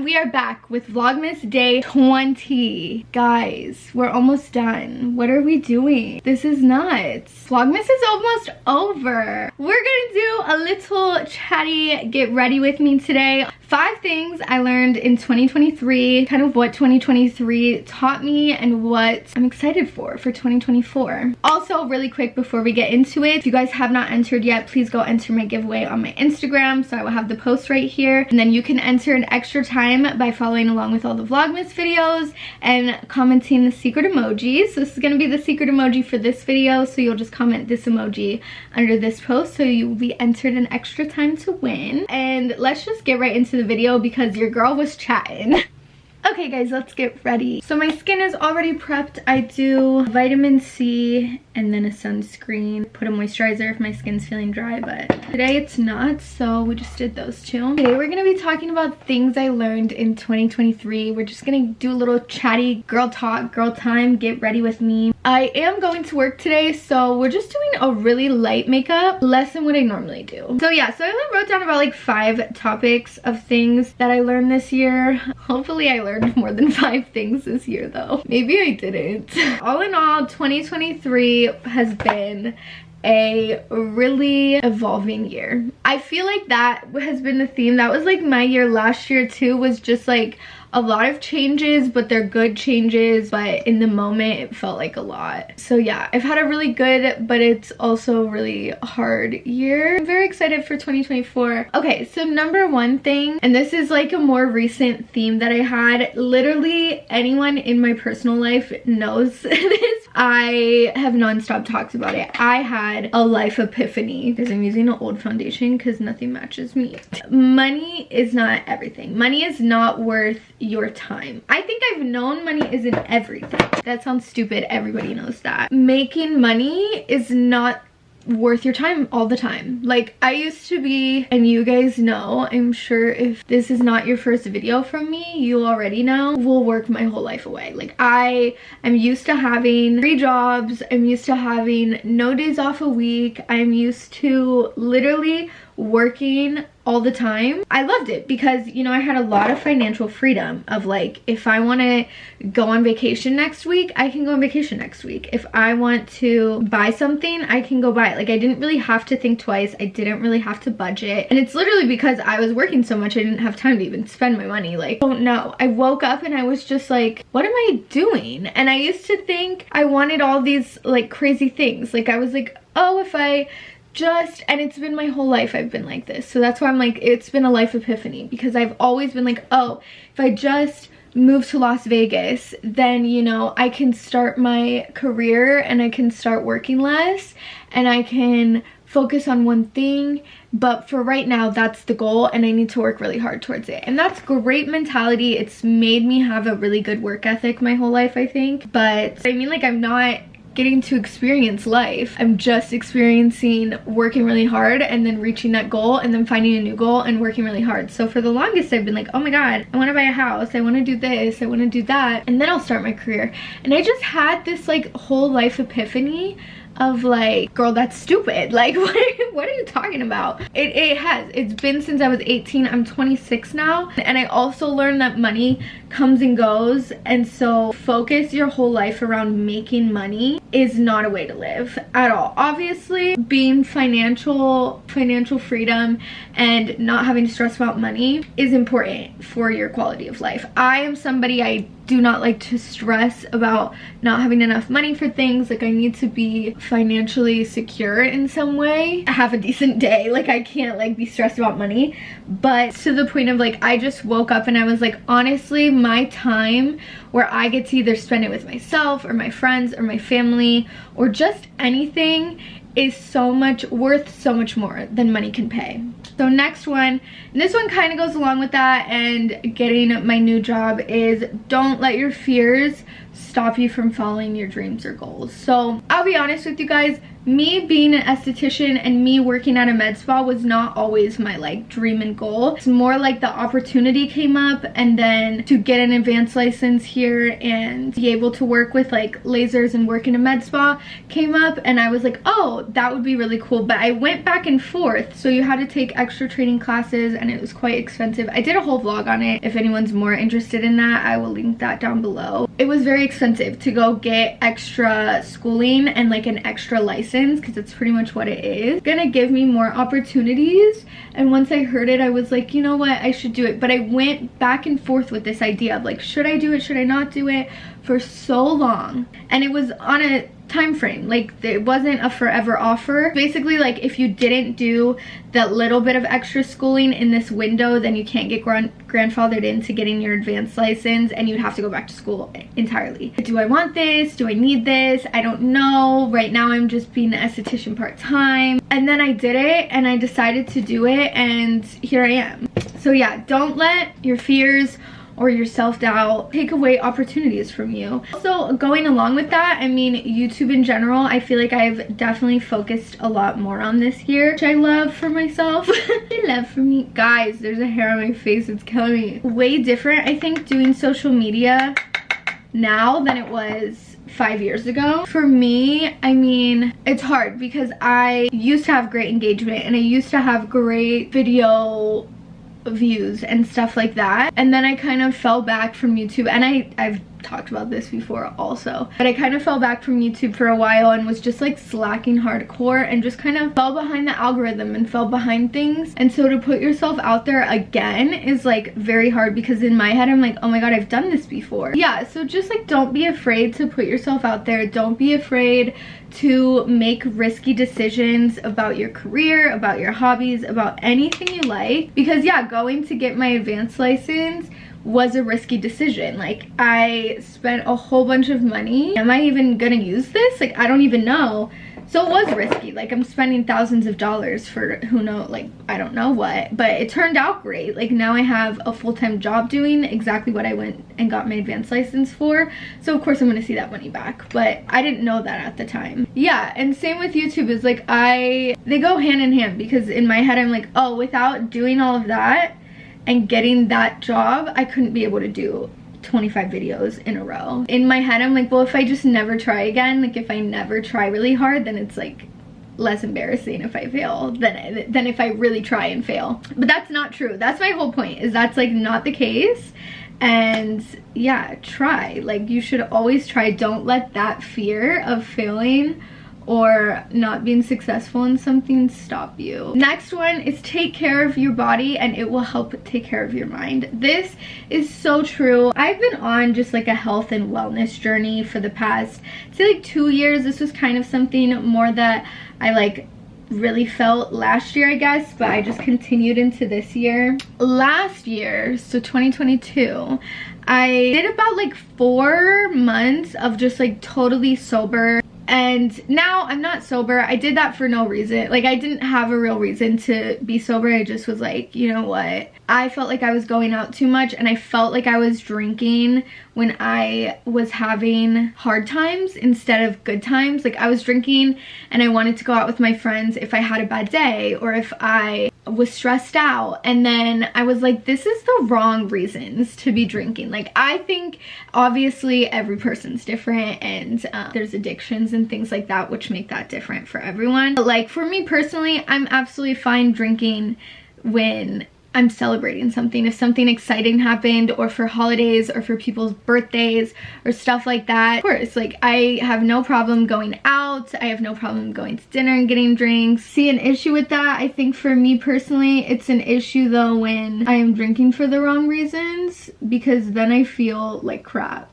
we are back with Vlogmas day 20. Guys, we're almost done. What are we doing? This is nuts. Vlogmas is almost over. We're gonna do a little chatty get ready with me today. 5 things I learned in 2023, kind of what 2023 taught me and what I'm excited for 2024. Also, really quick before we get into it, if you guys have not entered yet, please go enter my giveaway on my Instagram. So I will have the post right here, and then you can enter an extra time by following along with all the Vlogmas videos and commenting the secret emojis. So this is gonna be the secret emoji for this video, so you'll just comment this emoji under this post, so you will be entered an extra time to win. And let's just get right into the video because your girl was chatting. Okay guys, let's get ready. So my skin is already prepped. I do vitamin C and then a sunscreen. Put a moisturizer if my skin's feeling dry, but today it's not, so we just did those two. Today we're gonna be talking about things I learned in 2023. We're just gonna do a little chatty girl talk, girl time, get ready with me. I am going to work today, so we're just doing a really light makeup, less than what I normally do. So yeah, so I only wrote down about like 5 topics of things that I learned this year. Hopefully I learned more than 5 things this year though. Maybe I didn't. All in all, 2023 has been a really evolving year. I feel like that has been the theme. That was like my year last year too, was just like a lot of changes, but they're good changes, but in the moment it felt like a lot. So yeah, I've had a really good, but it's also a really hard year. I'm very excited for 2024. Okay, so number 1 thing, and this is like a more recent theme that I had. Literally anyone in my personal life knows this. I have non-stop talks about it. I had a life epiphany, because I'm using an old foundation because nothing matches me. Money is not everything. Money is not worth your time. I think I've known money isn't everything. That sounds stupid. Everybody knows that. Making money is not worth your time all the time. Like I used to be, and you guys know, I'm sure if this is not your first video from me, you already know, will work my whole life away. Like I am used to having 3 jobs. I'm used to having no days off a week. I'm used to literally working all the time. I loved it because, you know, I had a lot of financial freedom of like, if I want to go on vacation next week, I can go on vacation next week. If I want to buy something, I can go buy it. Like I didn't really have to think twice. I didn't really have to budget. And it's literally because I was working so much, I didn't have time to even spend my money. Like, I don't know. I woke up and I was just like, what am I doing? And I used to think I wanted all these like crazy things. Like I was like, oh, if I just, and it's been my whole life I've been like this. So that's why I'm like, it's been a life epiphany, because I've always been like, oh, if I just move to Las Vegas, then, you know, I can start my career and I can start working less and I can focus on one thing. But for right now, that's the goal and I need to work really hard towards it. And that's great mentality. It's made me have a really good work ethic my whole life, I think. But I mean, like, I'm not getting to experience life. I'm just experiencing working really hard and then reaching that goal and then finding a new goal and working really hard. So for the longest, I've been like, oh my God, I want to buy a house. I want to do this. I want to do that. And then I'll start my career. And I just had this like whole life epiphany of like, girl, that's stupid. Like, what are you talking about? It's been since I was 18. I'm 26 now. And I also learned that money comes and goes. And so focus your whole life around making money is not a way to live at all. Obviously, being financial freedom and not having to stress about money is important for your quality of life. I am somebody, I do not like to stress about not having enough money for things. Like I need to be financially secure in some way. I have a decent day. Like I can't like be stressed about money. But to the point of like, I just woke up and I was like, honestly, my time where I get to either spend it with myself or my friends or my family or just anything is worth so much more than money can pay. So next one, and this one kind of goes along with that and getting my new job, is don't let your fears stop you from following your dreams or goals. So I'll be honest with you guys, me being an esthetician and me working at a med spa was not always my like dream and goal. It's more like the opportunity came up, and then to get an advanced license here and be able to work with like lasers and work in a med spa came up, and I was like, oh, that would be really cool. But I went back and forth, so you had to take extra training classes and it was quite expensive. I did a whole vlog on it. If anyone's more interested in that, I will link that down below. It was very expensive to go get extra schooling and like an extra license, because it's pretty much what it is. It's gonna give me more opportunities, and once I heard it, I was like, you know what, I should do it. But I went back and forth with this idea of like, should I do it, should I not do it, for so long. And it was on a time frame, like it wasn't a forever offer. Basically, like if you didn't do that little bit of extra schooling in this window, then you can't get grandfathered into getting your advanced license, and you'd have to go back to school entirely. Do I want this? Do I need this? I don't know. Right now I'm just being an esthetician part-time. And then I did it, and I decided to do it, and here I am. So yeah, don't let your fears or your self-doubt take away opportunities from you. Also, going along with that, I mean, YouTube in general, I feel like I've definitely focused a lot more on this year, which I love for myself. I love for me. Guys, there's a hair on my face, it's killing me. Way different, I think, doing social media now than it was 5 years ago. For me, I mean, it's hard because I used to have great engagement and I used to have great video views and stuff like that, and then I kind of fell back from YouTube, and I've talked about this before also, but I kind of fell back from YouTube for a while and was just like slacking hardcore and just kind of fell behind the algorithm and fell behind things. And so to put yourself out there again is like very hard, because in my head I'm like, oh my god, I've done this before. Yeah, so just like don't be afraid to put yourself out there. Don't be afraid to make risky decisions about your career, about your hobbies, about anything you like, because yeah, going to get my advanced license was a risky decision. Like, I spent a whole bunch of money. Am I even gonna use this? Like, I don't even know. So it was risky. Like, I'm spending thousands of dollars for who knows, like, I don't know what, but it turned out great. Like, now I have a full-time job doing exactly what I went and got my advanced license for. So of course I'm gonna see that money back, but I didn't know that at the time. Yeah, and same with YouTube is like, they go hand in hand, because in my head I'm like, oh, without doing all of that and getting that job, I couldn't be able to do 25 videos in a row. In my head, I'm like, well, if I just never try again, like if I never try really hard, then it's like less embarrassing if I fail than if I really try and fail. But that's not true. That's my whole point, is that's like not the case. And yeah, try. Like, you should always try. Don't let that fear of failing or not being successful in something stop you. Next one is take care of your body, and it will help take care of your mind. This is so true. I've been on just like a health and wellness journey for the past, say, like 2 years. This was kind of something more that I like really felt last year, I guess, but I just continued into this year. Last year, so 2022, I did about like 4 months of just like totally sober. And now I'm not sober. I did that for no reason. Like, I didn't have a real reason to be sober. I just was like, you know what? I felt like I was going out too much, and I felt like I was drinking when I was having hard times instead of good times. Like, I was drinking and I wanted to go out with my friends if I had a bad day or if I was stressed out, and then I was like, this is the wrong reasons to be drinking. Like, I think obviously every person's different, and there's addictions and things like that which make that different for everyone. But like, for me personally, I'm absolutely fine drinking when I'm celebrating something. If something exciting happened, or for holidays, or for people's birthdays or stuff like that, of course, like, I have no problem going out. I have no problem going to dinner and getting drinks. See an issue with that? I think for me personally, it's an issue though when I am drinking for the wrong reasons, because then I feel like crap.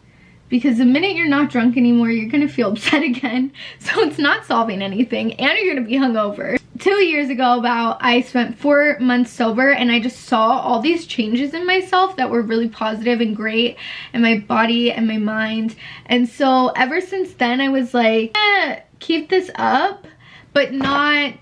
Because the minute you're not drunk anymore, you're gonna feel upset again. So it's not solving anything, and you're gonna be hungover. 2 years ago I spent 4 months sober, and I just saw all these changes in myself that were really positive and great, in my body and my mind. And so ever since then, I was like, keep this up, but not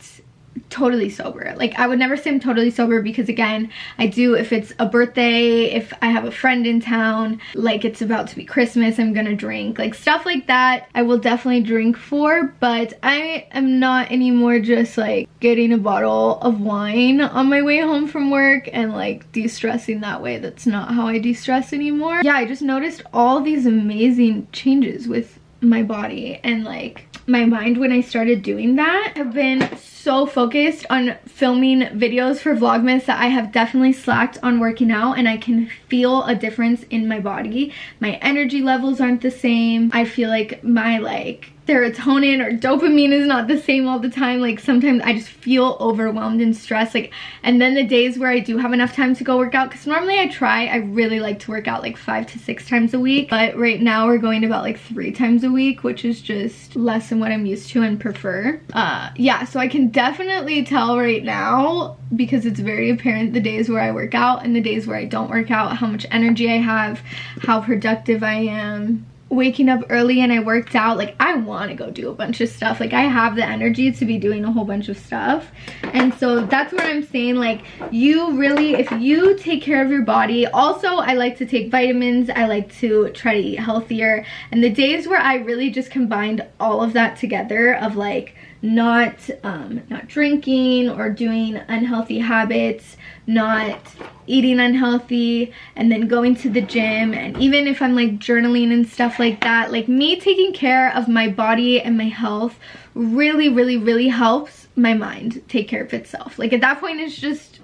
totally sober. Like, I would never say I'm totally sober because, again, I do, if it's a birthday, if I have a friend in town, like it's about to be Christmas, I'm gonna drink. Like, stuff like that I will definitely drink for, but I am not anymore just like getting a bottle of wine on my way home from work and like de-stressing that way. That's not how I de-stress anymore. Yeah, I just noticed all these amazing changes with my body and like my mind when I started doing that. I've been so focused on filming videos for Vlogmas that I have definitely slacked on working out, and I can feel a difference in my body. My energy levels aren't the same. I feel like my serotonin or dopamine is not the same all the time. Like, sometimes I just feel overwhelmed and stressed. Like, and then the days where I do have enough time to go work out, because normally I really like to work out like 5 to 6 times a week, but right now we're going about like 3 times a week, which is just less than what I'm used to and prefer. Yeah, so I can definitely tell right now, because it's very apparent the days where I work out and the days where I don't work out, how much energy I have, how productive I am. Waking up early and I worked out, like, I want to go do a bunch of stuff. Like, I have the energy to be doing a whole bunch of stuff. And so that's what I'm saying. Like, you really, if you take care of your body. Also, I like to take vitamins. I like to try to eat healthier. And the days where I really just combined all of that together, of like not drinking or doing unhealthy habits, not eating unhealthy, and then going to the gym, and even if I'm like journaling and stuff like that, like me taking care of my body and my health really helps my mind take care of itself. Like, at that point, it's just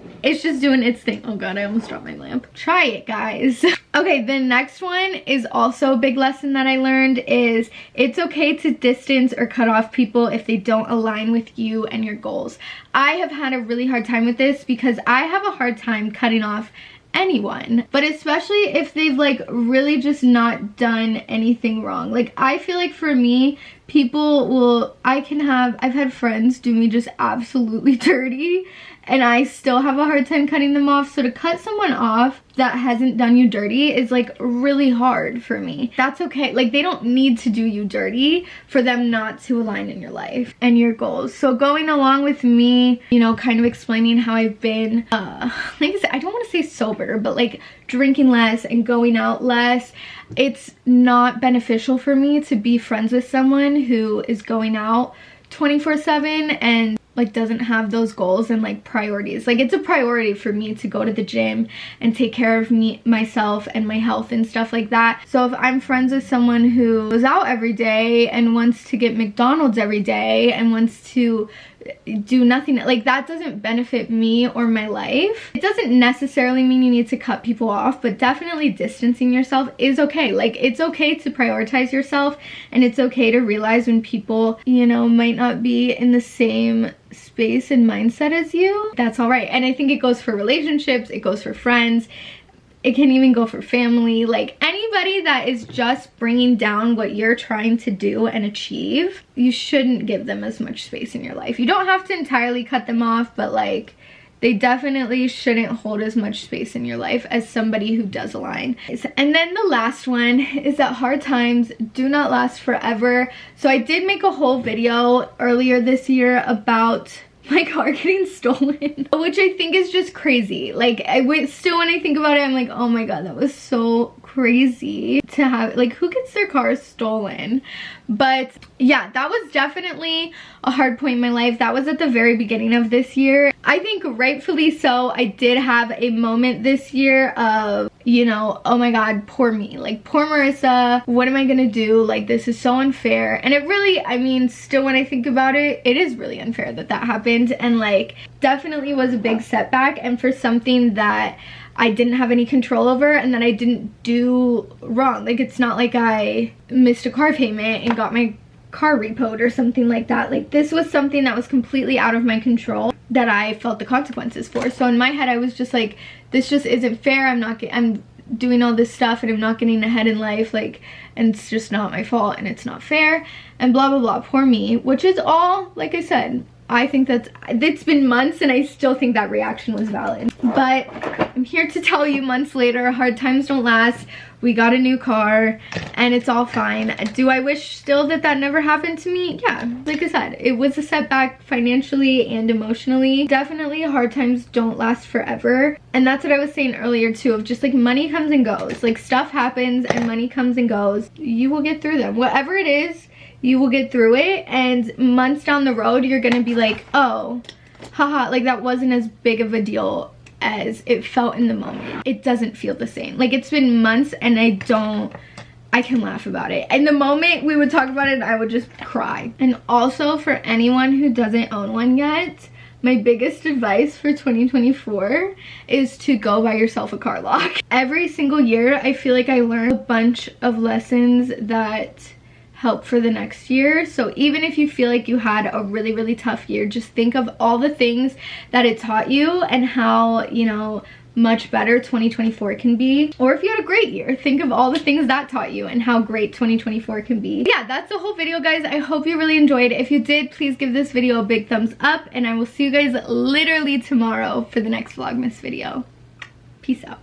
doing its thing. Oh god, I almost dropped my lamp. Try it, guys. Okay, the next one is also a big lesson that I learned, is it's okay to distance or cut off people if they don't align with you and your goals. I have had a really hard time with this because I have a hard time cutting off anyone, but especially if they've like really just not done anything wrong. Like, I feel like for me, people will, I've had friends do me just absolutely dirty and I still have a hard time cutting them off. So to cut someone off that hasn't done you dirty is like really hard for me. That's okay. Like, they don't need to do you dirty for them not to align in your life and your goals. So going along with me, you know, kind of explaining how I've been, like I said, I don't want to say sober, but like drinking less and going out less. It's not beneficial for me to be friends with someone who is going out 24/7 and like doesn't have those goals and like priorities. Like, it's a priority for me to go to the gym and take care of myself and my health and stuff like that. So if I'm friends with someone who goes out every day and wants to get McDonald's every day and wants to do nothing, like, that doesn't benefit me or my life. It doesn't necessarily mean you need to cut people off, but definitely distancing yourself is okay. Like, it's okay to prioritize yourself, and it's okay to realize when people, you know, might not be in the same space and mindset as you. That's all right. And I think it goes for relationships, it goes for friends, it can even go for family. Like, anybody that is just bringing down what you're trying to do and achieve, you shouldn't give them as much space in your life. You don't have to entirely cut them off, but like, they definitely shouldn't hold as much space in your life as somebody who does align. And then the last one is that hard times do not last forever. So I did make a whole video earlier this year about my car getting stolen, which I think is just crazy. Like, still when I think about it, I'm like, oh my god, that was so crazy to have. Like, who gets their car stolen? But yeah, that was definitely a hard point in my life. That was at the very beginning of this year. I think rightfully so. I did have a moment this year of, you know, oh my god, poor me. Like, poor Marissa, what am I gonna do? Like, this is so unfair. And it really, I mean, still when I think about it, it is really unfair that that happened, and like, definitely was a big setback, and for something that I didn't have any control over and that I didn't do wrong. Like, it's not like I missed a car payment and got my car repoed or something like that. Like, this was something that was completely out of my control that I felt the consequences for. So in my head, I was just like, this just isn't fair. I'm doing all this stuff and I'm not getting ahead in life, like, and it's just not my fault and it's not fair and blah blah blah. Poor me, which is all, like I said, I think it's been months and I still think that reaction was valid. But I'm here to tell you, months later, hard times don't last. We got a new car and it's all fine. Do I wish still that never happened to me? Yeah, like I said, it was a setback financially and emotionally. Definitely hard times don't last forever. And that's what I was saying earlier too, of just like money comes and goes. Like stuff happens and money comes and goes. You will get through them. Whatever it is, you will get through it. And months down the road, you're gonna be like, oh, haha, like that wasn't as big of a deal as it felt in the moment. It doesn't feel the same. Like it's been months and I can laugh about it. In the moment we would talk about it and I would just cry. And also for anyone who doesn't own one yet, my biggest advice for 2024 is to go buy yourself a car lock. Every single year I feel like I learn a bunch of lessons that help for the next year. So even if you feel like you had a really, really tough year, just think of all the things that it taught you and how, you know, much better 2024 can be. Or if you had a great year, think of all the things that taught you and how great 2024 can be. Yeah, that's the whole video, guys. I hope you really enjoyed. If you did, please give this video a big thumbs up and I will see you guys literally tomorrow for the next Vlogmas video. Peace out.